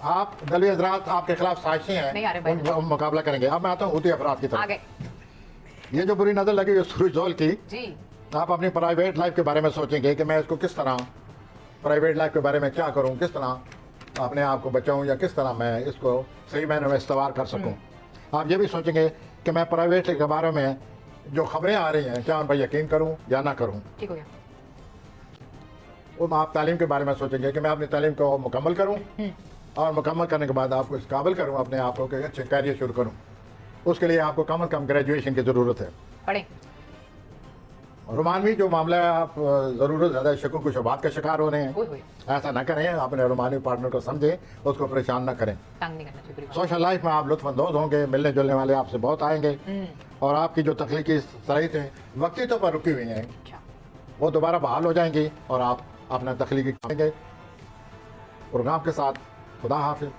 आप दलवी हजरात आपके खिलाफ साजिशें नहीं आ रहे हैं, भाई। उन मुकाबला करेंगे। अब मैं आता हूँ ऊटी अफराद की तरफ। आगे ये जो बुरी नजर लगी हुई है सूरजोल की, जी। आप अपनी प्राइवेट लाइफ के बारे में सोचेंगे कि मैं इसको किस तरह प्राइवेट लाइफ के बारे में क्या करूं, किस तरह अपने आप को बचाऊं, या किस तरह मैं इसको सही मायने में इस्तेमाल कर सकूं। आप ये भी सोचेंगे कि मैं प्राइवेट के बारे में जो खबरें आ रही हैं क्या उन पर यकीन करूं या ना करूं। ठीक हो गया। वो आप तालीम के बारे में सोचेंगे कि मैं अपनी तालीम को मुकम्मल करूं और मुकम्मल करने के बाद आपको इस काबिल करूं अपने आप को कि अच्छे कैरियर शुरू करूं। उसके लिए आपको कम से कम ग्रेजुएशन की ज़रूरत है। पढ़े। रोमानवी जो मामला है, आप ज़रूरत ज़्यादा शकुन को शुबात का शिकार हो रहे हैं। ओए होए, ऐसा ना करें, अपने रोमानी पार्टनर को समझें, उसको परेशान ना करें। तंग नहीं करना चाहिए बिल्कुल। सोशल लाइफ में आप लुत्फानंदोज होंगे, मिलने जुलने वाले आपसे बहुत आएंगे और आपकी जो तख्लीकी सलाहियतें वक्ती तौर पर रुकी हुई हैं अच्छा। वो दोबारा बहाल हो जाएंगी और आप अपना तख्लीकी करेंगे। प्रोग्राम के साथ खुदा हाफिज।